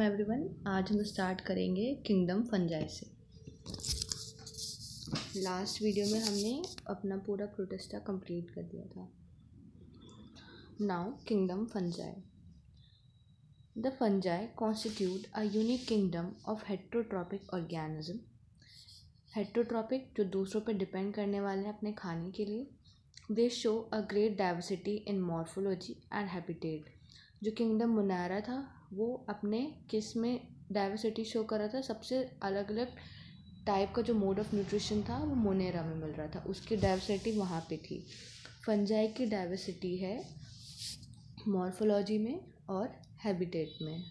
Everyone, आज हम start करेंगे किंगडम फंजाई से। लास्ट वीडियो में हमने अपना पूरा प्रोटेस्टा कंप्लीट कर दिया था। Now kingdom fungi. The fungi constitute a unique kingdom of heterotrophic organism. Heterotrophic जो दूसरों पर डिपेंड करने वाले हैं अपने खाने के लिए। दे show a great diversity in morphology and habitat. जो किंगडम मुनारा था वो अपने किस में डाइवर्सिटी शो कर रहा था, सबसे अलग अलग टाइप का जो मोड ऑफ न्यूट्रिशन था वो मोनेरा में मिल रहा था, उसकी डाइवर्सिटी वहाँ पे थी। फंजाई की डाइवर्सिटी है मॉर्फोलॉजी में और हैबिटेट में।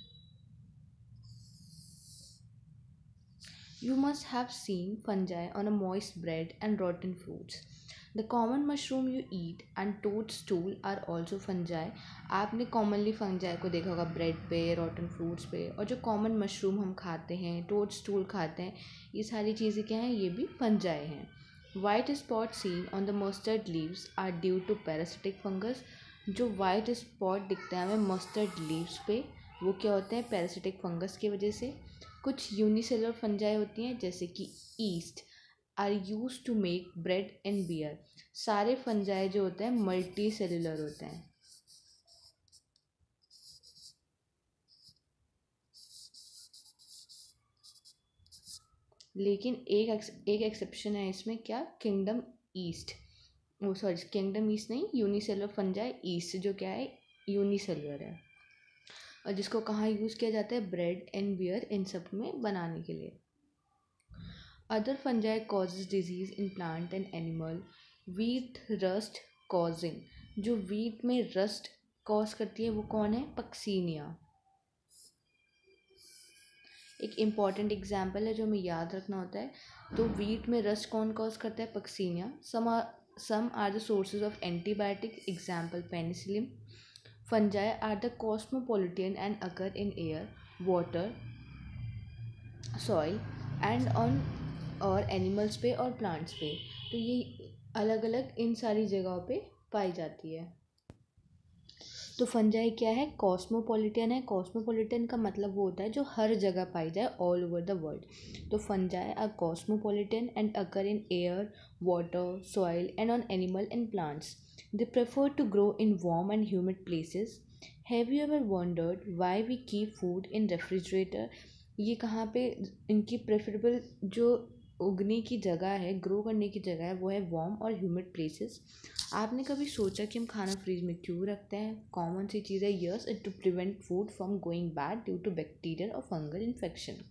You must have seen fungi on a moist bread and rotten fruits. The common mushroom you eat and toadstool are also fungi. आपने कॉमनली फंजाई को देखा होगा ब्रेड पे, रॉटन फ्रूट्स पे, और जो कॉमन मशरूम हम खाते हैं, टोडस्टूल खाते हैं, ये सारी चीज़ें क्या हैं? ये भी फंजाई हैं। White spot seen on the mustard leaves are due to parasitic fungus. जो वाइट स्पॉट दिखता है हमें मस्टर्ड लीव्स पे, वो क्या होते हैं? पैरासिटिक फंगस की वजह से। कुछ यूनिसेलुलर फंजाई होती हैं जैसे कि yeast are use to make bread and beer. सारे फंजाई जो होते हैं मल्टी सेलुलर होते हैं। लेकिन एक एक्सेप्शन है इसमें, क्या? किंगडम ईस्ट, किंगडम ईस्ट नहीं, यूनिसेलुलर फंजाई ईस्ट जो क्या है यूनिसेलुलर है, और जिसको कहाँ यूज़ किया जाता है? ब्रेड एंड बियर इन सब में बनाने के लिए। Other fungi causes disease in plant and animal. Wheat rust causing. जो वीट में रस्ट कॉज करती है वो कौन है? पक्सीनिया। एक इम्पॉर्टेंट एग्जाम्पल है जो हमें याद रखना होता है। तो वीट में रस्ट कौन कॉज करता है? Puccinia. Some are the sources of antibiotic, example penicillin. Fungi are the cosmopolitan and occur in air, water, soil and on और एनिमल्स पे और प्लांट्स पे। तो ये अलग अलग इन सारी जगहों पे पाई जाती है। तो फंजाई क्या है? कॉस्मोपॉलिटन है। कॉस्मोपॉलिटन का मतलब वो होता है जो हर जगह पाई जाए, ऑल ओवर द वर्ल्ड। तो fungi are cosmopolitan and occur in air, water, soil and on animal and plants. They prefer to grow in warm and humid places. Have you ever wondered why we keep food in refrigerator? ये कहाँ पे इनकी preferable जो उगने की जगह है, grow करने की जगह है, वो है वार्म और ह्यूमिड प्लेसेस। आपने कभी सोचा कि हम खाना फ्रिज में क्यों रखते हैं? कॉमन सी चीज़ है, yes, to prevent food from going bad due to bacterial और fungal infection.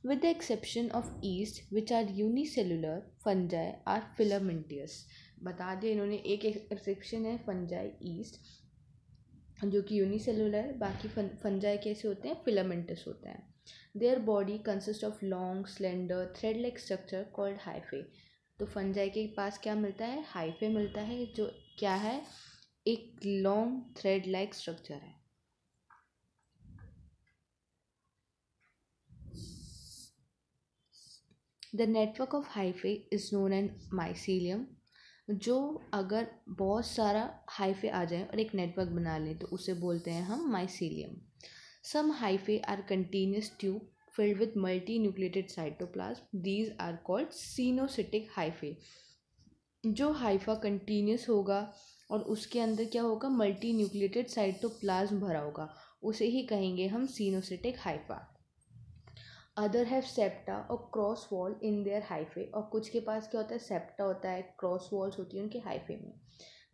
With the exception of yeast which are unicellular, fungi are filamentous. बता दिया इन्होंने, एक एक्सेप्शन है फंजाई ईस्ट जो कि यूनिसेलुलर, बाकी फंजाई कैसे होते हैं? फिलामेंटस होते हैं। Their body consist of long slender thread like structure called hyphae. तो फंजाई के पास क्या मिलता है? हाइफे मिलता है, जो क्या है? एक लॉन्ग थ्रेड लाइक स्ट्रक्चर है। The network of hyphae is known as mycelium. जो अगर बहुत सारा हाइफे आ जाए और एक नेटवर्क बना लें तो उसे बोलते हैं हम mycelium. Some hyphae are continuous tube filled with multinucleated cytoplasm. These are called coenocytic hyphae. जो हाइफा कंटिन्यूस होगा और उसके अंदर क्या होगा? मल्टी न्यूक्लिएटेड साइटोप्लाज्म भरा होगा, उसे ही कहेंगे हम सिनोसिटिक हाइफा। अदर हैव सेप्टा और cross wall in their hyphae. और कुछ के पास क्या होता है? सेप्टा होता है, क्रॉस वॉल्स होती है उनके हाइफे में।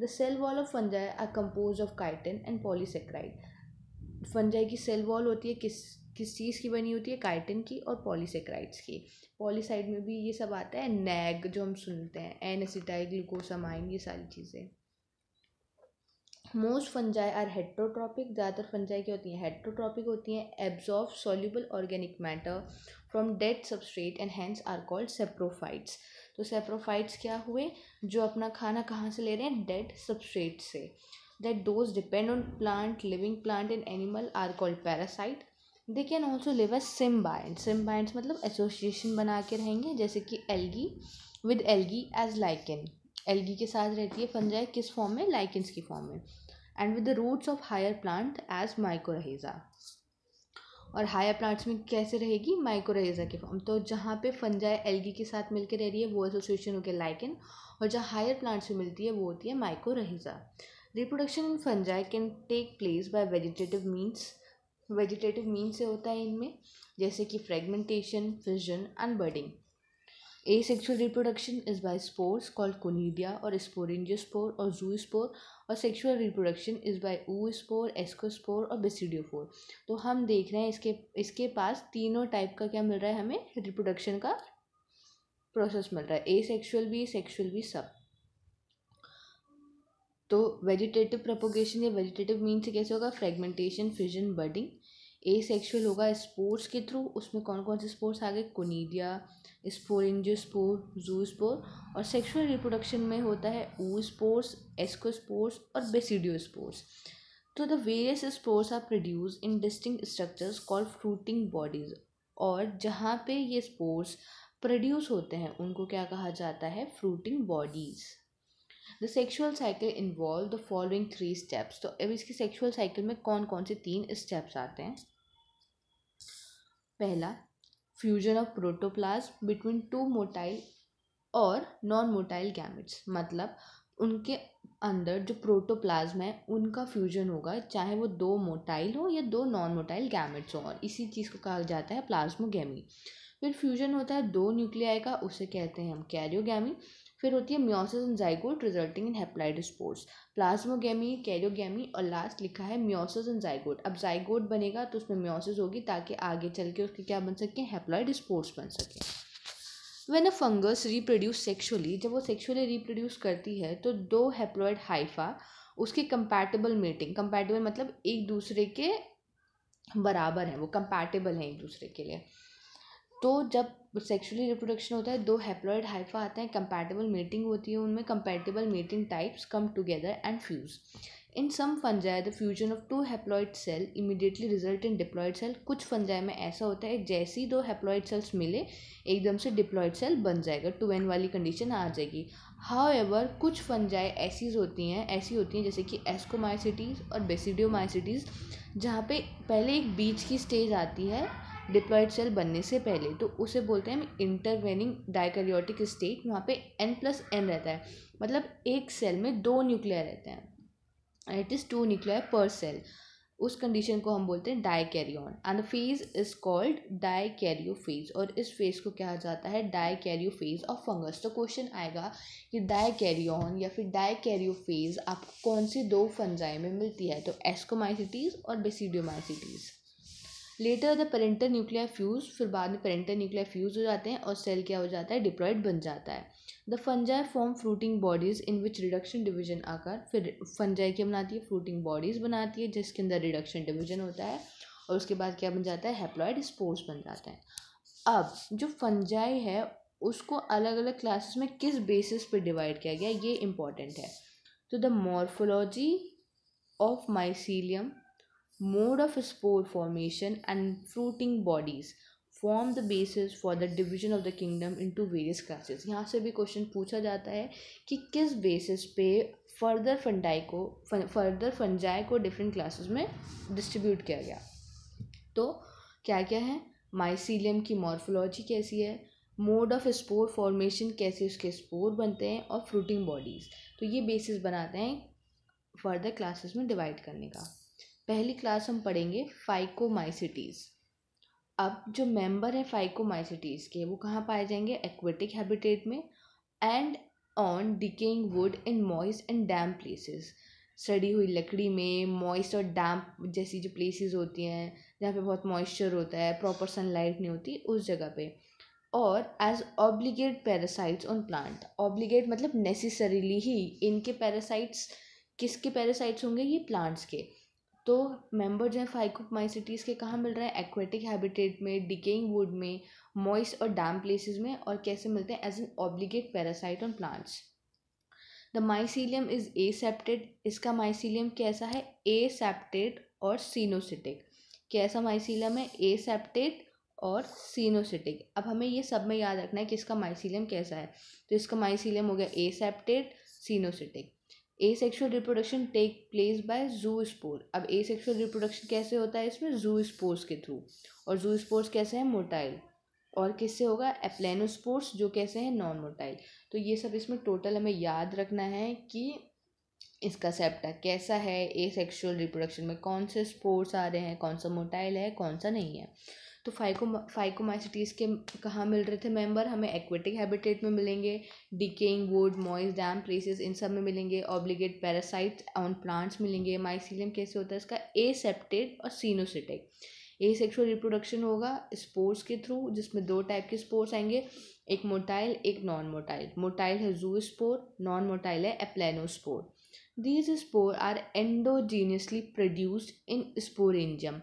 The cell wall of fungi are compose of chitin and polysaccharide. Fungi की सेल वॉल होती है किस चीज़ की बनी होती है? काइटिन की और पॉलीसेक्राइड्स की। पॉलीसाइड में भी ये सब आता है, नैग जो हम सुनते हैं, एन एसिटाइल ग्लूकोसामाइन, ये सारी चीज़ें। Most fungi are heterotrophic. ज़्यादातर फंजाई क्या होती हैं? हेट्रोट्रॉपिक होती हैं। Absorb soluble organic matter from dead substrate and hence are called saprophytes. तो सेप्रोफाइट्स क्या हुए? जो अपना खाना कहाँ से ले रहे हैं? डेड सबस्ट्रेट से। That those depend on plant, living plant and animal are called parasite. They can also live as symbionts. Symbionts मतलब एसोसिएशन बना के रहेंगे, जैसे कि algae with algae as lichen. Algae के साथ रहती है फंजाई, किस फॉर्म में? लाइकेंस की फॉर्म में। And with the roots of higher plant as mycorrhiza. और हायर प्लांट्स में कैसे रहेगी, माइकोराइजा के फॉर्म। तो जहाँ पे फंजाई एल्गी के साथ मिलकर रह रही है वो एसोसिएशन हो गया लाइकेन, और जहाँ हायर प्लांट्स में मिलती है वो होती है mycorrhiza. Reproduction in fungi can take place by vegetative means से होता है इनमें, जैसे कि fragmentation, fission and budding. Asexual reproduction is by spores called conidia or sporangiosspore और zoospore, और sexual reproduction is by oospore, ascospore और basidiospore। तो हम देख रहे हैं इसके पास तीनों टाइप का क्या मिल रहा है, हमें रिप्रोडक्शन का प्रोसेस मिल रहा है, एसेक्सुअल भी, सेक्सुअल भी, सब। तो वेजिटेटिव प्रोपोगेशन या वेजिटेटिव मीन से कैसे होगा, फ्रेगमेंटेशन, फिजन, बडिंग। एसेक्सुअल होगा स्पोर्स के थ्रू, उसमें कौन कौन से स्पोर्स आ गए, कोनिडिया, स्पोरेंजियोस्पोर, जूस्पोर। और सेक्सुअल रिप्रोडक्शन में होता है oospores, ascospores और basidiospores। तो the various spores are produce in distinct structures called fruiting bodies, और जहाँ पे ये स्पोर्स प्रोड्यूस होते हैं उनको क्या कहा जाता है, fruiting bodies. The sexual cycle involve the following 3 steps. तो अब इसकी सेक्शुअल साइकिल में कौन कौन से 3 स्टेप्स आते हैं। पहला, fusion of protoplasm between 2 motile और नॉन मोटाइल गैमेट्स, मतलब उनके अंदर जो प्रोटोप्लाज्म है उनका फ्यूजन होगा, चाहे वो 2 मोटाइल हो या 2 नॉन मोटाइल गैमेट्स हो, और इसी चीज़ को कहा जाता है प्लाज्मोगैमी। फिर फ्यूजन होता है 2 न्यूक्लियाई का, उसे कहते हैं हम कैरियोगैमी। फिर होती है meiosis and zygote resulting in haploid spores, plasmogamy, karyogamy, और लास्ट लिखा है मियोसिस एंड जाइगोट। अब जाइगोट बनेगा तो उसमें मियोसिस होगी ताकि आगे चल के उसके क्या बन सके, हैप्लॉइड स्पोर्स बन सके। When a fungus reproduce sexually, जब वो सेक्सुअली रिप्रोड्यूस करती है तो 2 हैप्लॉइड हाइफा उसके कंपैटिबल मेटिंग, कंपैटिबल मतलब एक दूसरे के बराबर हैं, वो कंपैटिबल हैं एक दूसरे के लिए। तो जब सेक्सुअली रिप्रोडक्शन होता है 2 हैप्लॉइड हाइफा आते हैं, कंपैटिबल मेटिंग होती है उनमें, compatible mating types come together and fuse. In some fungi the fusion of 2 haploid cell immediately result in diploid cell. कुछ फंजाई में ऐसा होता है जैसे ही 2 हैप्लॉइड सेल्स मिले एकदम से डिप्लॉइड सेल बन जाएगा, 2n वाली कंडीशन आ जाएगी। हाउएवर कुछ फंजाई ऐसी होती हैं जैसे कि एस्कोमाइसिटीज और बेसिडियोमाइसिटीज, जहाँ पे पहले एक बीच की स्टेज आती है डिप्लॉइड सेल बनने से पहले, तो उसे बोलते हैं हम इंटरवेनिंग डाइकैरियोटिक स्टेट। वहाँ पे n+n रहता है, मतलब एक सेल में 2 न्यूक्लियर रहते हैं, इट इज़ 2 न्यूक्लियर पर सेल। उस कंडीशन को हम बोलते हैं dikaryon, and the phase is called dikaryophase, और इस फेज को कहा जाता है डाइकैरियोफेज ऑफ फंगस। तो क्वेश्चन आएगा कि डाइकैरियोन या फिर डाइकैरियोफेज आपको कौन सी 2 फंजाई में मिलती है, तो एस्कोमाइसिटीज और basidiomycetes. Later the parental nuclear fuse, फिर बाद में पेरेंटल न्यूक्लियर फ्यूज हो जाते हैं और सेल क्या हो जाता है, डिप्लॉइड बन जाता है। The fungi form fruiting bodies in which reduction division आकर, फिर फंजाई क्या बनाती है, फ्रूटिंग बॉडीज बनाती है जिसके अंदर रिडक्शन डिवीजन होता है, और उसके बाद क्या बन जाता है, हैप्लॉइड स्पोर्स बन जाता है। अब जो फंजाई है उसको अलग अलग क्लासेस में किस बेसिस पे डिवाइड किया गया, ये इंपॉर्टेंट है। तो the morphology of mycelium, mode of spore formation and fruiting bodies form the basis for the division of the kingdom into various classes। यहाँ से भी क्वेश्चन पूछा जाता है कि किस बेसिस पे फर्दर फंजाई को डिफरेंट क्लासेस में डिस्ट्रीब्यूट किया गया। तो क्या क्या है, माइसीलियम की मॉर्फोलॉजी कैसी है, मोड ऑफ स्पोर फॉर्मेशन कैसे उसके स्पोर बनते हैं, और फ्रूटिंग बॉडीज़। तो ये बेसिस बनाते हैं फर्दर क्लासेस में डिवाइड करने का। पहली क्लास हम पढ़ेंगे फाइकोमाइसिटीज़। अब जो मेंबर है फाइकोमाइसिटीज़ के वो कहाँ पाए जाएंगे, एक्वेटिक हैबिटेट में and on decaying would in moist and damp places. सड़ी हुई लकड़ी में मॉइस्ट और डैम्प जैसी जो प्लेसेस होती हैं जहाँ पे बहुत मॉइस्चर होता है, प्रॉपर सनलाइट नहीं होती, उस जगह पे। और as obligate parasites on plant, obligate मतलब नेसेसरीली ही इनके पैरासाइट्स, किसके पैरासाइट्स होंगे, ये प्लांट्स के। तो मेंबर जो है फाइकोमाइसिटीज़ के कहाँ मिल रहा है, एक्वेटिक हैबिटेट में, डिकेइंग वुड में, मॉइस्ट और डैम्प प्लेसेस में, और कैसे मिलते हैं, as an obligate parasite on plants. The mycelium is aseptate, इसका माइसीलियम कैसा है, एसेप्टेड और सीनोसिटिक। कैसा माइसीलियम है, एसेप्टेड और सीनोसिटिक। अब हमें ये सब में याद रखना है कि इसका माइसीलियम कैसा है, तो इसका माइसीलियम हो गया aseptate, coenocytic. Asexual reproduction take place by zoospore. अब एसेक्सुअल रिप्रोडक्शन कैसे होता है इसमें? ज़ूस्पोर्स के थ्रू। और ज़ूस्पोर्स कैसे हैं? मोटाइल। और किससे होगा? एप्लेनोस्पोर्स, जो कैसे हैं? Non motile. तो ये सब इसमें टोटल हमें याद रखना है कि इसका सेप्टा कैसा है, एसेक्सुअल रिप्रोडक्शन में कौन से स्पोर्स आ रहे हैं, कौन सा मोटाइल है, कौन सा नहीं है। तो फाइकोमाइसिटीज़ के कहाँ मिल रहे थे मेंबर? हमें एक्वेटिक हैबिटेट में मिलेंगे, decaying wood, moist damp places, इन सब में मिलेंगे। ऑब्लिगेट पैरासाइट्स ऑन प्लांट्स मिलेंगे। माइसीलियम कैसे होता है इसका? एसेप्टेट और सिनोसिटिक। एसेक्सुअल रिप्रोडक्शन होगा स्पोर्स के थ्रू, जिसमें दो टाइप के स्पोर्स आएंगे, एक मोटाइल एक नॉन मोटाइल। मोटाइल है ज़ूस्पोर, नॉन मोटाइल है aplanospore. These spores are endogenously produced in sporangium।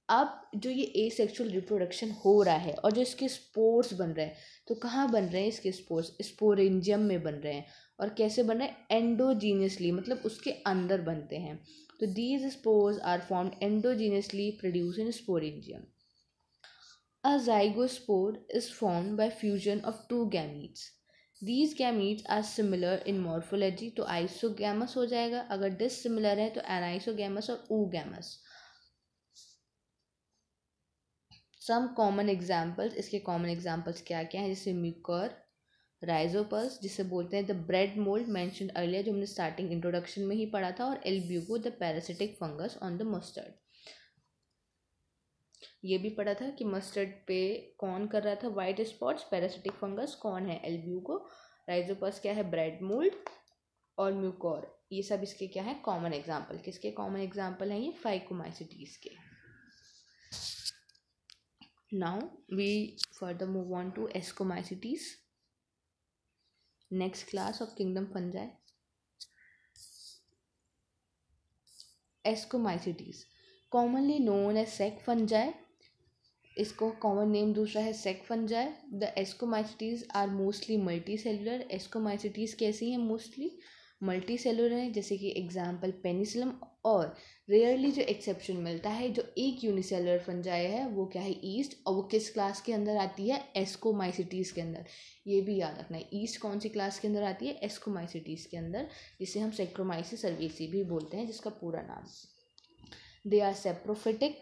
अब जो ये एसेक्सुअल रिप्रोडक्शन हो रहा है और जो इसके स्पोर्स बन रहे हैं, तो कहाँ बन रहे हैं इसके स्पोर्स? स्पोरेंजियम में बन रहे हैं। और कैसे बन रहे हैं? एंडोजीनियसली, मतलब उसके अंदर बनते हैं। तो these spores are formed endogenously produce in sporangium. A zygospore is formed by fusion of two gametes. These gametes are similar in morphology, तो आइसोगैमस हो जाएगा। अगर डिससिमिलर है तो एनाइसोगैमस और oogamous। सम कॉमन एग्जाम्पल्स, इसके कॉमन एग्जाम्पल्स क्या क्या हैं? जैसे म्यूकर, राइजोपस जिसे बोलते हैं the bread mould mentioned earlier, जो हमने स्टार्टिंग इंट्रोडक्शन में ही पढ़ा था, और Albugo the parasitic fungus on the mustard. ये भी पढ़ा था कि मस्टर्ड पे कौन कर रहा था वाइट स्पॉट्स? Parasitic fungus. कौन है? एल्ब्यूको। राइजोपस क्या है? Bread mould. और म्यूकोर, ये सब इसके क्या है? Common example. किसके कॉमन एग्जाम्पल हैं ये? फाइकोमाइसिटीज के। Now we further move on to ascomycetes, next class of kingdom fungi. Ascomycetes commonly known as sac fungi, इसको कॉमन नेम दूसरा है sac fungi. The ascomycetes are mostly multi cellular. Ascomycetes कैसी हैं? Mostly multi cellular हैं, जैसे कि example Penicillium. और rarely जो एक्सेप्शन मिलता है, जो एक यूनिसेलुलर फंजाई है, वो क्या है? ईस्ट। और वो किस क्लास के अंदर आती है? एस्कोमाइसिटीज के अंदर। ये भी याद रखना है, ईस्ट कौन सी क्लास के अंदर आती है? एस्कोमाइसिटीज के अंदर, जिसे हम सेक्रोमाइसिस सर्विसी भी बोलते हैं, जिसका पूरा नाम। They are saprophytic,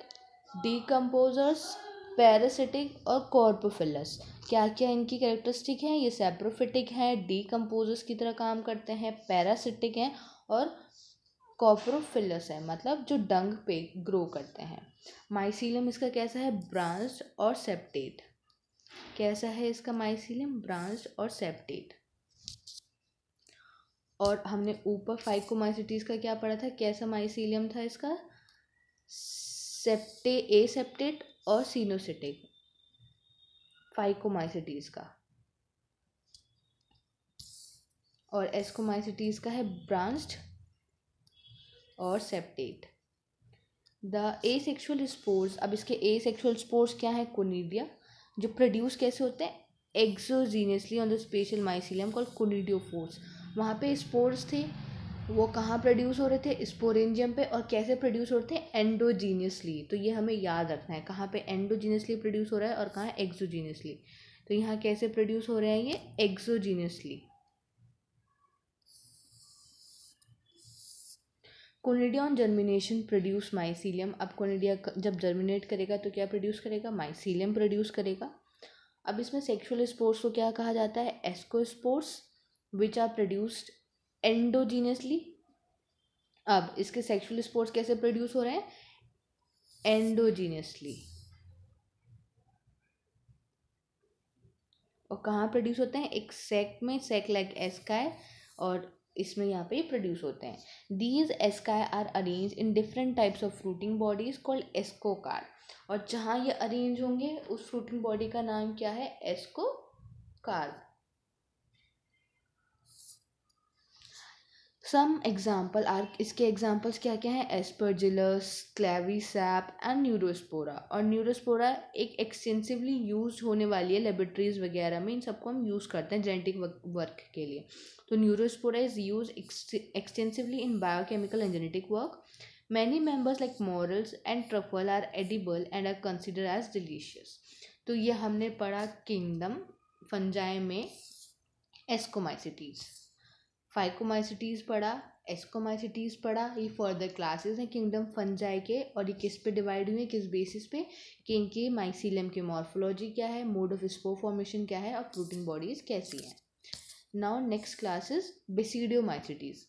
decomposers, parasitic और कॉर्पोफिलस। क्या क्या इनकी कैरेक्टरिस्टिक हैं? ये सेप्रोफिटिक हैं, डीकम्पोजर्स की तरह काम करते हैं, पैरासिटिक हैं, और कॉर्पोफिलस है, मतलब जो डंग पे ग्रो करते हैं। माइसीलियम इसका कैसा है? ब्रांच्ड और सेप्टेट। कैसा है इसका माइसीलियम? ब्रांच्ड और सेप्टेट। और हमने ऊपर फाइकोमाइसिटीज का क्या पढ़ा था? कैसा माइसीलियम था इसका? एसेप्टेट और सिनोसिटिक फाइकोमाइसिटीज का। और एस्कोमाइसिटीज का है ब्रांच्ड और सेप्टेट। द एसेक्सुअल स्पोर्स, अब इसके एसेक्सुअल स्पोर्स क्या है? कोनिडिया, जो प्रोड्यूस कैसे होते हैं? एक्सोजीनियसली on the special mycelium called कोनिडियोफोर्स। वहाँ पे स्पोर्स थे, वो कहाँ प्रोड्यूस हो रहे थे? स्पोरेंजियम पे। और कैसे प्रोड्यूस होते हैं? एंडोजीनियसली। तो ये हमें याद रखना है, कहाँ पे एंडोजीनियसली प्रोड्यूस हो रहा है और कहाँ एक्सोजीनियसली। तो यहाँ कैसे प्रोड्यूस हो रहे हैं? ये एक्सोजीनियसली। Conidia on germination produce mycelium. अब कोनिडिया जब जर्मिनेट करेगा तो क्या प्रोड्यूस करेगा? माइसीलियम प्रोड्यूस करेगा। अब इसमें सेक्सुअल स्पोर्स को क्या कहा जाता है? Ascospores, which are produced endogenously. अब इसके सेक्सुअल स्पोर्स कैसे प्रोड्यूस हो रहे हैं? एंडोजीनियसली। और कहाँ प्रोड्यूस होते हैं? एक सेक में, सेक लाइक एस्काई, और इसमें यहाँ पे प्रोड्यूस होते हैं। These asci are arrange in different types of fruiting bodies called ascocarp. और जहाँ ये अरेंज होंगे उस फ्रूटिंग बॉडी का नाम क्या है? एस्कोकार। सम एग्जाम्पल आर, इसके एग्जाम्पल्स क्या क्या हैं? Aspergillus, Claviceps and Neurospora. और न्यूरोस्पोरा एक एक्सटेंसिवली यूज होने वाली है लेबोरेटरीज वगैरह में, इन सबको हम यूज़ करते हैं जेनेटिक वर्क के लिए। तो Neurospora is use extensively in biochemical and genetic work. Many members like morels and truffle are edible and are consider as delicious. तो ये हमने पढ़ा किंगडम फंजाई में एस्कोमाइसिटीज। फाइकोमाइसिटीज पढ़ा, एस्कोमाइसिटीज़ पढ़ा, ये फर्दर क्लासेस हैं किंगडम फंजाई के, और ये किस पे डिवाइड हुए, किस बेसिस पे, कि इनके माइसीलियम की मॉर्फोलॉजी क्या है, मोड ऑफ स्पोर फॉर्मेशन क्या है, और फ्रूटिंग बॉडीज़ कैसी हैं. Now next class is Basidiomycetes.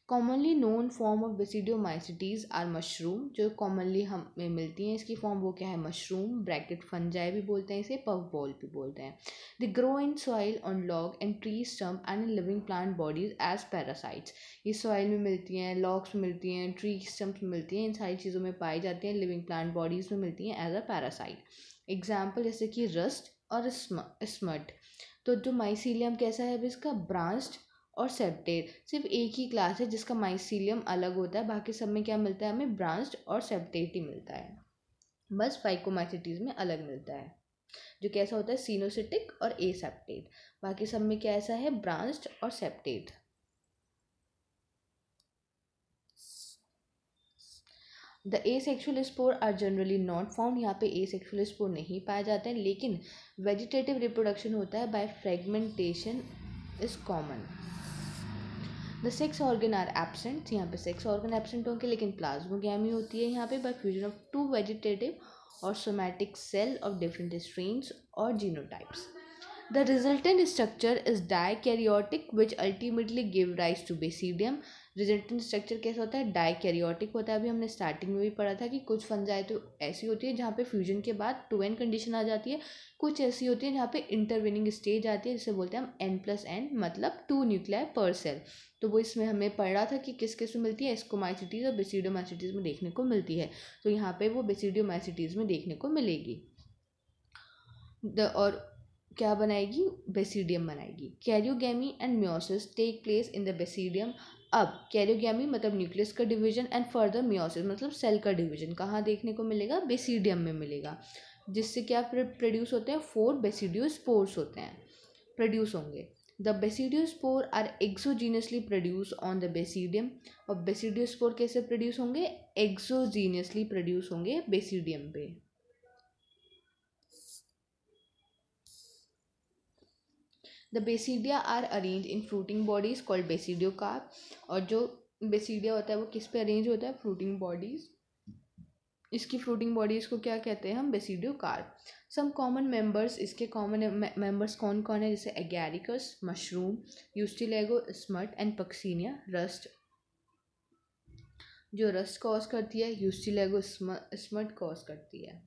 Commonly known form of Basidiomycetes are mushroom, जो commonly हमें मिलती हैं. इसकी फॉर्म वो क्या है, मशरूम, ब्रैकेट फंजाई भी बोलते हैं इसे, पफ बॉल भी बोलते हैं. They grow in soil, on log and tree stump and in living plant bodies as parasites. ये सॉइल में मिलती हैं, लॉग्स में मिलती हैं, ट्री स्टम्प्स में मिलती हैं, इन सारी चीज़ों में पाई जाती हैं, लिविंग प्लांट बॉडीज़ में मिलती हैं एज अ पैरासाइट. एग्जाम्पल जैसे कि रस्ट और स्मट. तो जो माइसीलियम कैसा है अभी इसका, ब्रांच्ड और सेप्टेट. सिर्फ एक ही क्लास है जिसका माइसीलियम अलग होता है, बाकी सब में क्या मिलता है हमें, ब्रांच्ड और सेप्टेट ही मिलता है. बस फाइकोमाइसिटीज में अलग मिलता है, जो कैसा होता है, सिनोसिटिक और एसेप्टेट. बाकी सब में क्या ऐसा है, ब्रांच्ड और septate. The asexual spore are generally not found. यहाँ पे एसेक्सुअल स्पोर नहीं पाए जाते हैं, लेकिन वेजिटेटिव रिप्रोडक्शन होता है by fragmentation is common. The sex organ are absent. यहाँ पे सेक्स ऑर्गन एब्सेंट होंगे, लेकिन प्लाज्मोगैमी होती है यहाँ पे by fusion of two vegetative और somatic cell of different strains और genotypes. The resultant structure is dikaryotic, which ultimately give rise to basidium. Resultant structure कैसा होता है, डाइकैरियोटिक होता है. अभी हमने स्टार्टिंग में भी पढ़ा था कि कुछ फंजाई तो ऐसी होती है जहाँ पे फ्यूजन के बाद 2n कंडीशन आ जाती है, कुछ ऐसी होती है जहाँ पे इंटरवेनिंग स्टेज आती है, जिसे बोलते हैं हम n+n, मतलब 2 न्यूक्लियाई पर सेल. तो वो इसमें हमें पढ़ा था कि किस किस में मिलती है, एस्कोमाइसिटीज़ और बेसिडियोमाइसिटीज़ में देखने को मिलती है. तो यहाँ पे वो बेसिडियोमाइसिटीज़ में देखने को मिलेगी. और क्या बनाएगी, बेसिडियम बनाएगी. Karyogamy and meiosis take place in the basidium. अब कैरियोगैमी मतलब न्यूक्लियस का डिवीजन, एंड फर्दर मियोसिस मतलब सेल का डिवीजन कहाँ देखने को मिलेगा, बेसिडियम में मिलेगा. जिससे क्या प्रोड्यूस होते हैं, 4 बेसिडियोस्पोर्स होते हैं, प्रोड्यूस होंगे. The basidiospore are exogenously produce on the basidium. और बेसिडियोस्पोर कैसे प्रोड्यूस होंगे, एक्सोजीनियसली प्रोड्यूस होंगे बेसिडियम पे. The basidia are arrange in fruiting bodies called basidiocarp. और जो बेसिडिया होता है वो किस पे अरेंज होता है, फ्रूटिंग बॉडीज. इसकी फ्रूटिंग बॉडीज को क्या कहते हैं हम, बेसिडियोकार्प. सम कॉमन मेंबर्स, इसके कॉमन मेंबर्स कौन कौन है, जैसे Agaricus, mushroom, Ustilago, smut and Puccinia. Rust, जो रस्ट कॉज करती है, यूस्टिलेगो स्मट कॉज करती है.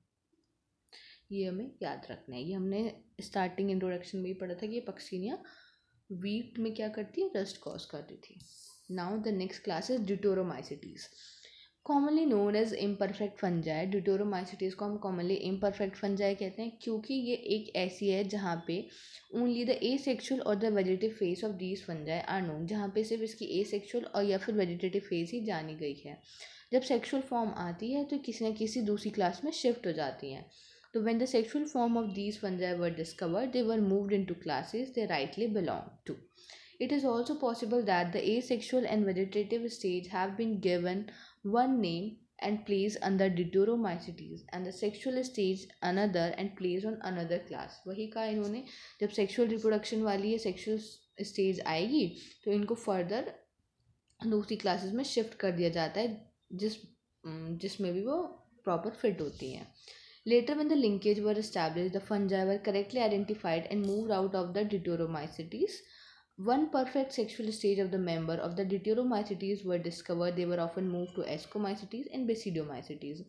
ये हमें याद रखना है. ये हमने स्टार्टिंग इंट्रोडक्शन में भी पढ़ा था कि ये पक्सीनिया वीट में क्या करती है, रस्ट कॉज करती थी. Now the next class is deuteromycetes, commonly known as imperfect fungi. Deuteromycetes को हम कॉमनली इम्परफेक्ट फंजाई कहते हैं, क्योंकि ये एक ऐसी है जहाँ पे ओनली द एसेक्सुअल और the vegetative phase of these fungi are known. जहाँ पे सिर्फ इसकी एसेक्सुअल और या फिर वेजिटेटिव फेज ही जानी गई है. जब सेक्सुअल फॉर्म आती है तो किसी न किसी दूसरी क्लास में शिफ्ट हो जाती हैं. So when the sexual form of these fungi were discovered, they were moved into classes they rightly belong to. It is also possible that the asexual and vegetative stage have been given one name and place under Deuteromycetes, and the sexual stage another and placed on another class. वही कहा इन्होंने, जब sexual reproduction वाली ये sexual stage आएगी तो इनको further दूसरी classes में shift कर दिया जाता है, जिसमें भी वो proper fit होती हैं. Later, when the linkage were established, the fungi were correctly identified and moved out of the Deuteromycetes. One perfect sexual stage of the member of the Deuteromycetes were discovered. They were often moved to Ascomycetes and Basidiomycetes.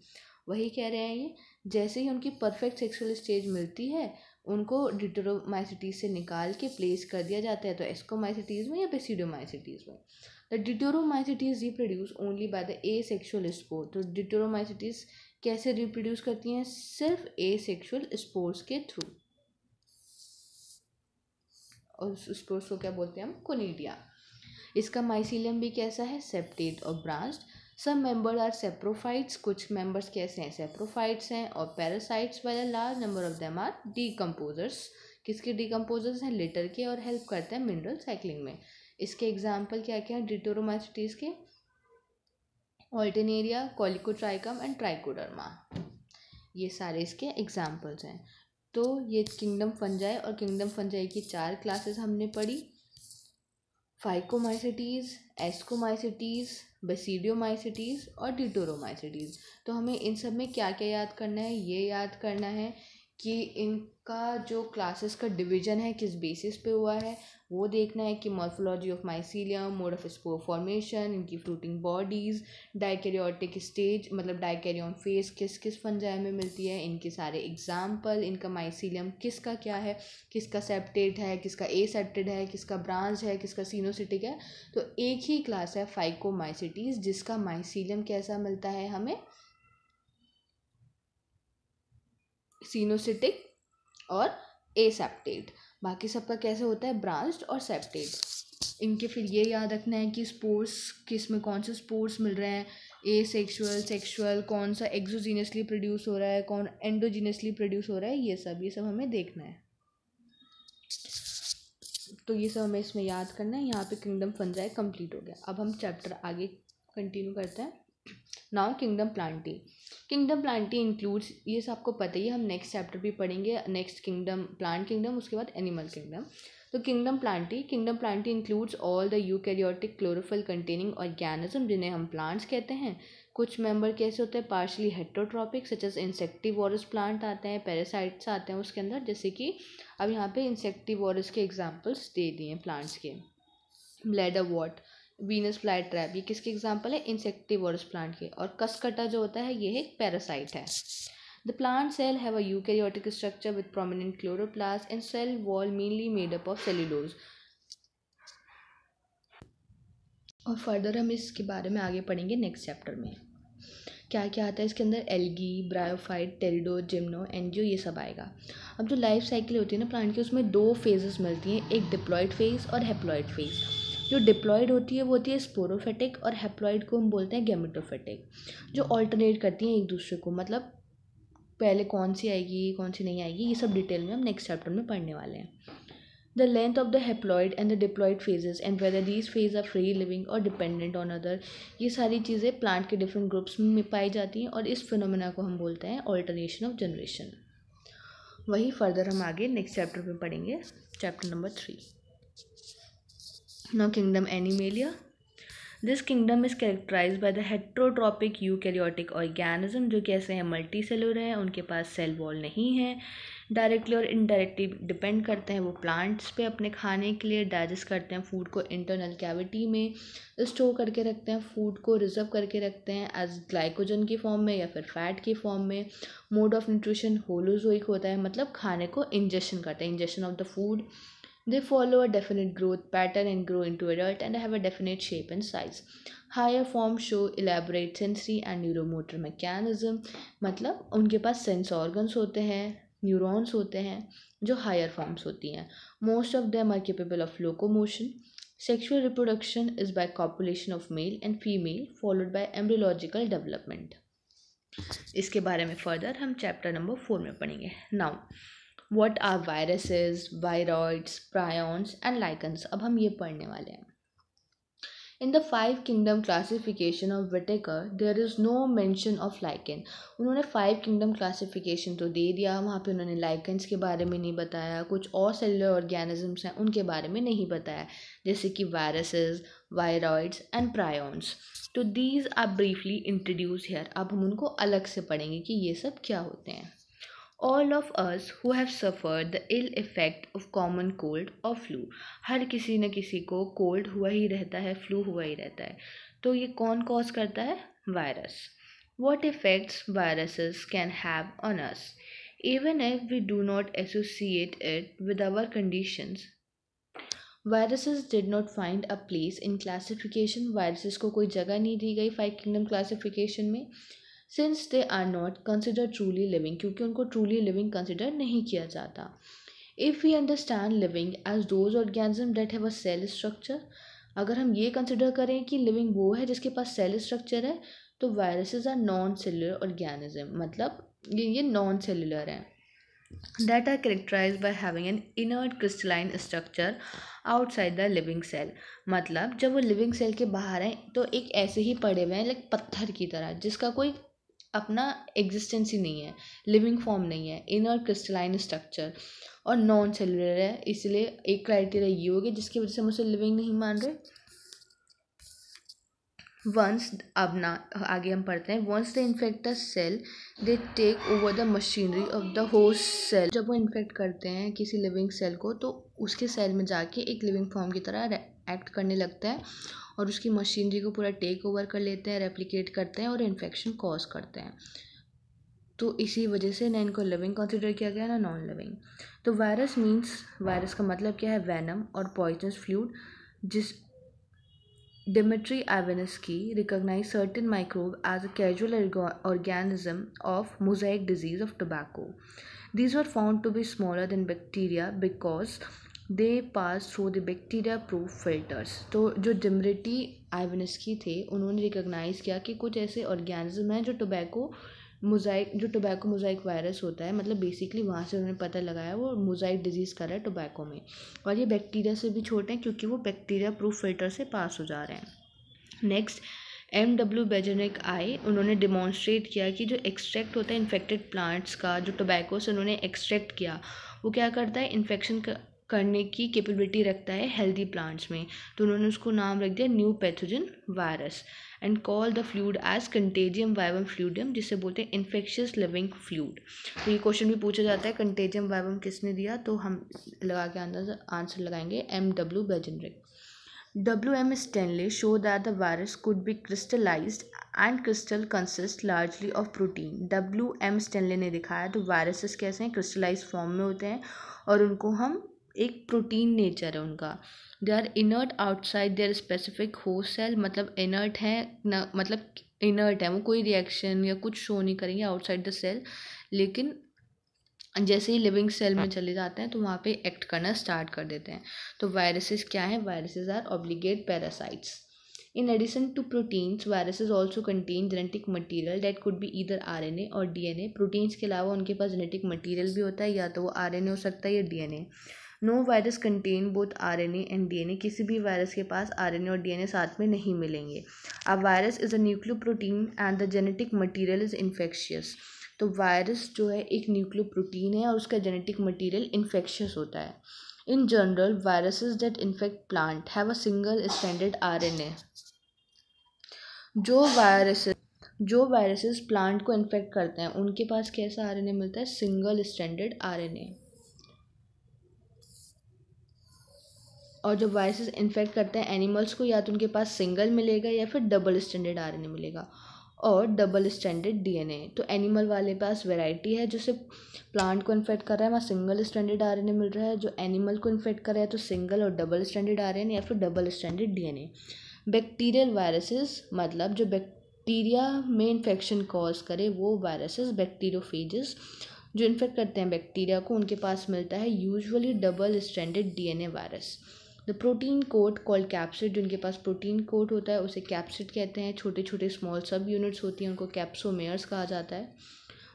वही कह रहे हैं ये, जैसे ही उनकी perfect sexual stage मिलती है उनको ड्यूटेरोमाइसिटीज से निकाल के प्लेस कर दिया जाता है, तो एस्कोमाइसिटीज में या बेसिडियोमाइसिटीज में. The deuteromycetes reproduce only by the asexual spore. तो ड्यूटेरोमाइसिटीज कैसे रिप्रोड्यूस करती हैं, सिर्फ एसेक्सुअल स्पोर्स के थ्रू. और उस स्पोर्स को क्या बोलते हैं हम, कोनिडिया. इसका माइसीलियम भी कैसा है, सेप्टेट और ब्रांच्ड. सब मेंबर्स आर सेप्रोफाइट्स. कुछ मेंबर्स कैसे हैं, सेप्रोफाइट्स हैं. और पैरासाइट्स वाला large number of them are decomposers. किसके डीकम्पोजर्स हैं, लिटर के, और हेल्प करते हैं मिनरल साइक्लिंग में. इसके एग्जाम्पल क्या क्या हैं ड्यूटेरोमाइसिटीज के, ऑल्टरनेरिया, कॉलिकोट्राइकम एंड ट्राइकोडर्मा. ये सारे इसके एग्जाम्पल्स हैं. तो ये किंगडम फंजाई और किंगडम फंजाई की 4 क्लासेस हमने पढ़ी. फाइकोमाइसिटीज़, एस्कोमाइसिटीज़, बेसिडियोमाइसिटीज़ और डिटोरोमाइसिटीज़। तो हमें इन सब में क्या क्या याद करना है, ये याद करना है कि इनका जो क्लासेस का डिवीजन है किस बेसिस पे हुआ है, वो देखना है कि morphology of mycelium, mode of spore formation, इनकी फ्रूटिंग बॉडीज़, डाइकैरियोटिक स्टेज मतलब डाइकैरियन फेज किस किस फंजाई में मिलती है, इनके सारे एग्जाम्पल, इनका माइसीलियम किसका क्या है, किसका सेप्टेट है, किसका ए सेप्टेड है, किसका ब्रांच है, किसका सिनोसिटिक है। तो एक ही क्लास है फाइकोमाइसिटीज़ जिसका माइसीलियम कैसा मिलता है हमें, सिनोसिटिक और एसेप्टेट। बाकी सबका कैसे होता है, ब्रांच्ड और सेप्टेट। इनके फिर ये याद रखना है कि स्पोर्स किस में कौन से स्पोर्स मिल रहे हैं, ए सेक्सुअल, सेक्सुअल, कौन सा एक्सोजीनियसली प्रोड्यूस हो रहा है, कौन एंडोजीनियसली प्रोड्यूस हो रहा है, ये सब हमें देखना है। तो ये सब हमें इसमें याद करना है। यहाँ पे किंगडम फंजाई कंप्लीट हो गया। अब हम चैप्टर आगे कंटिन्यू करते हैं। Now kingdom Plantae. Kingdom Plantae includes, ये सब आपको पता ही है, हम नेक्स्ट चैप्टर भी पढ़ेंगे। नेक्स्ट किंगडम प्लांट किंगडम, उसके बाद एनिमल किंगडम। तो kingdom Plantae includes all the eukaryotic chlorophyll containing organism जिन्हें हम प्लांट्स कहते हैं। कुछ मेंबर कैसे होते हैं, partially heterotrophic such as insectivorous plant आते हैं, पैरासाइट्स आते हैं उसके अंदर, जैसे कि अब यहाँ पे इंसेक्टिवोरस के एग्जाम्पल्स दे दिए प्लांट्स के। Bladder what, Venus fly trap, ये किसके एग्जाम्पल है, इंसेक्टिवोरस प्लांट के। और कसकटा जो होता है ये एक पैरासाइट है। The plant cell have a eukaryotic structure with prominent chloroplast and cell wall mainly made up of cellulose. और फर्दर हम इसके बारे में आगे पढ़ेंगे नेक्स्ट चैप्टर में। क्या क्या आता है इसके अंदर, एल्गी, ब्रायोफाइट, टेरिडो, जिम्नो, एंजियो, ये सब आएगा। अब जो लाइफ साइकिल होती है ना प्लांट की, उसमें दो फेजेस मिलती हैं, एक डिप्लॉयड फेज और हैप्लॉयड फेज। जो डिप्लॉयड होती है वो होती है स्पोरोफेटिक, और हैप्लॉयड को हम बोलते हैं गैमेटोफेटिक, जो ऑल्टरनेट करती हैं एक दूसरे को। मतलब पहले कौन सी आएगी कौन सी नहीं आएगी, ये सब डिटेल में हम नेक्स्ट चैप्टर में पढ़ने वाले हैं। The length of the haploid and the diploid phases and whether these phases are free living or dependent on other, ये सारी चीज़ें प्लांट के डिफरेंट ग्रुप्स में पाई जाती हैं और इस फिनोमेना को हम बोलते हैं ऑल्टरनेशन ऑफ जनरेशन। वही फर्दर हम आगे नेक्स्ट चैप्टर में पढ़ेंगे, chapter number 3। Now kingdom Animalia. This kingdom is characterize by the heterotrophic eukaryotic organism, जो कैसे हैं, मल्टी सेलुलर हैं, उनके पास सेल वॉल नहीं है, डायरेक्टली और इनडायरेक्टली डिपेंड करते हैं वो प्लांट्स पे अपने खाने के लिए, डाइजेस्ट करते हैं फूड को इंटरनल कैविटी में, स्टोर करके रखते हैं फूड को, रिजर्व करके रखते हैं एज ग्लाइकोजन की फॉर्म में या फिर फैट की फॉर्म में। मोड ऑफ न्यूट्रिशन होलोजोइक होता है, मतलब खाने को इंजेक्शन करते हैं, injection of the food. They follow a definite growth pattern and grow into adult and have a definite shape and size. Higher forms show elaborate sensory and neuromotor mechanism, मतलब उनके पास sense organs होते हैं, neurons होते हैं जो higher forms होती हैं। Most of them are capable of locomotion. Sexual reproduction is by copulation of male and female followed by embryological development. इसके बारे में फर्दर हम चैप्टर नंबर 4 में पढ़ेंगे। Now What are viruses, viroids, prions and lichens? अब हम ये पढ़ने वाले हैं। In the 5 kingdom classification of Whittaker, there is no mention of lichen. उन्होंने 5 kingdom classification तो दे दिया, वहाँ पे उन्होंने lichens के बारे में नहीं बताया, कुछ और cellular organisms हैं उनके बारे में नहीं बताया, जैसे कि viruses, viroids and prions. तो these are briefly introduced here. अब हम उनको अलग से पढ़ेंगे कि ये सब क्या होते हैं। All of us who have suffered the ill effect of common cold or flu, हर किसी न किसी को कोल्ड हुआ ही रहता है, फ्लू हुआ ही रहता है। तो ये कौन कॉज करता है, virus. What effects viruses can have on us, even if we do not associate it with our conditions. Viruses did not find a place in classification. Viruses को कोई जगह नहीं दी गई 5 kingdom classification में, since they are not consider truly living, क्योंकि उनको truly living consider नहीं किया जाता। If we understand living as those organism that have a cell structure, अगर हम ये कंसिडर करें कि लिविंग वो है जिसके पास सेल स्ट्रक्चर है, तो viruses are non cellular organism, मतलब ये नॉन सेलुलर हैं। That are characterize by having an inert crystalline structure outside the living cell, मतलब जब वो लिविंग सेल के बाहर हैं तो एक ऐसे ही पड़े हुए हैं लाइक पत्थर की तरह, जिसका कोई अपना एग्जिस्टेंस ही नहीं है, लिविंग फॉर्म नहीं है, इनर क्रिस्टलाइन स्ट्रक्चर और नॉन सेलुलर है, इसलिए एक क्राइटेरिया ये होगी जिसकी वजह से हम उसे लिविंग नहीं मान रहे। वंस अब ना आगे हम पढ़ते हैं, once they infect the cell they take over the machinery of the host cell. जब वो इन्फेक्ट करते हैं किसी लिविंग सेल को तो उसके सेल में जाके एक लिविंग फॉर्म की तरह एक्ट करने लगता है और उसकी मशीनरी को पूरा टेक ओवर कर लेते हैं, रेप्लिकेट करते हैं और इन्फेक्शन कॉज करते हैं। तो इसी वजह से ना इनको लिविंग कंसिडर किया गया ना नॉन लिविंग। तो वायरस मीन्स, वायरस का मतलब क्या है, वेनम और पॉइजनस फ्लूइड। जिस Dmitry Ivanovsky recognized certain microbe as a causal organism of mosaic disease of tobacco. These were found to be smaller than bacteria because they pass through the bacteria-proof filters. तो जो Dmitry आइवानस्की थे उन्होंने recognise किया कि कुछ ऐसे organism हैं जो टोबैको मोजाइक वायरस होता है, मतलब बेसिकली वहाँ से उन्होंने पता लगाया वो मोजाइक डिजीज़ कर रहा है टोबैको में, और ये बैक्टीरिया से भी छोटे हैं क्योंकि वो बैक्टीरिया प्रूफ फिल्टर से पास हो जा रहे हैं। Next M.W. बेजनिक आए, उन्होंने डिमॉन्स्ट्रेट किया कि जो एक्सट्रैक्ट होता है इन्फेक्टेड प्लांट्स का, जो टोबैको से उन्होंने एक्सट्रैक्ट किया, वो क्या करता है, इन्फेक्शन करने की कैपेबिलिटी रखता है हेल्दी प्लांट्स में। तो उन्होंने उसको नाम रख दिया new pathogen virus and call the fluid as contagium vivum fluidum, जिसे बोलते हैं इन्फेक्शियस लिविंग फ्लूइड। तो ये क्वेश्चन भी पूछा जाता है कंटेजियम वाइवम किसने दिया, तो हम लगा के आंसर लगाएंगे M.W. बेजनिक। W.M. Stanley showed that the virus could be crystallized and crystal consists largely of protein. W.M. Stanley ने दिखाया तो वायरसेस कैसे हैं, क्रिस्टलाइज फॉर्म में होते हैं और उनको हम एक प्रोटीन नेचर है उनका। They are inert outside their specific host cell, मतलब इनर्ट है न, मतलब इनर्ट है, वो कोई रिएक्शन या कुछ शो नहीं करेंगे आउटसाइड द सेल, लेकिन जैसे ही लिविंग सेल में चले जाते हैं तो वहाँ पे एक्ट करना स्टार्ट कर देते हैं। तो वायरसेस क्या हैं, viruses are obligate parasites. In addition to proteins, viruses also contain genetic material that could be either RNA और DNA. प्रोटीन्स के अलावा उनके पास जेनेटिक मटेरियल भी होता है, या तो वो RNA हो सकता है या DNA. No virus contain both RNA and DNA. किसी भी वायरस के पास RNA और DNA साथ में नहीं मिलेंगे. A virus is a nucleoprotein and the genetic material is infectious. तो वायरस जो है एक न्यूक्लियोप्रोटीन है और उसका जेनेटिक मटेरियल इन्फेक्शियस होता है. In general, viruses that infect plant have a single stranded RNA. जो वायरसेस प्लांट को इन्फेक्ट करते हैं उनके पास कैसा RNA मिलता है, सिंगल स्ट्रैंडेड RNA. और जो वायरसेस इन्फेक्ट करते हैं एनिमल्स को, या तो उनके पास सिंगल मिलेगा या फिर डबल स्ट्रैंडेड RNA मिलेगा और डबल स्ट्रैंडेड DNA. तो एनिमल वाले पास वैरायटी है, जो सिर्फ प्लांट को इन्फेक्ट कर रहा है वहाँ सिंगल स्ट्रैंडेड RNA मिल रहा है, जो एनिमल को इन्फेक्ट कर रहा है तो सिंगल और डबल स्ट्रैंडेड RNA या फिर double stranded DNA. Bacterial viruses मतलब जो बैक्टीरिया में इन्फेक्शन कॉज करे वो वायरसेस, बैक्टीरियोफेजेस जो इन्फेक्ट करते हैं बैक्टीरिया को, उनके पास मिलता है usually double stranded DNA virus. The protein coat called capsid, जो उनके पास प्रोटीन कोट होता है उसे कैप्सिड कहते हैं. छोटे छोटे स्मॉल सब यूनिट्स होती हैं उनको कैप्सोमेयर्स कहा जाता है,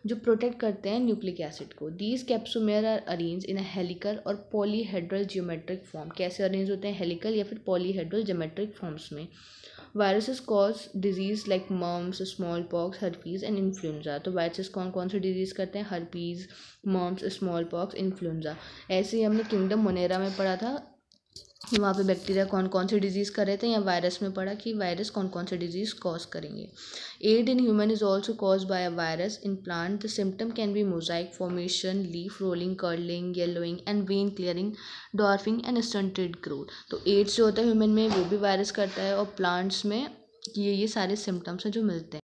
जो प्रोटेक्ट करते हैं न्यूक्लिक एसिड को. These capsomere are arrange in a helical और पॉलीहेड्रल जियोमेट्रिक फॉर्म. कैसे अरेंज होते हैं, हेलिकल या फिर पॉलीहेड्रल जियोमेट्रिक फॉर्म्स में. Viruses cause disease like mumps, small pox, herpes and influenza. तो वायरसेस कौन कौन से डिजीज करते हैं, herpes, mumps, small pox, influenza. ऐसे ही हमने किंगडम मोनेरा में पढ़ा था कि वहाँ पे बैक्टीरिया कौन कौन से डिजीज़ कर रहे थे, या वायरस में पढ़ा कि वायरस कौन कौन से डिजीज़ कॉज करेंगे. AIDS in human is also cause by a virus. In plant the symptom can be mosaic formation, leaf rolling, curling, yellowing and vein clearing, dwarfing and stunted growth. तो AIDS जो होता है human में वो भी virus करता है, और प्लांट्स में ये सारे सिम्टम्स हैं जो मिलते हैं.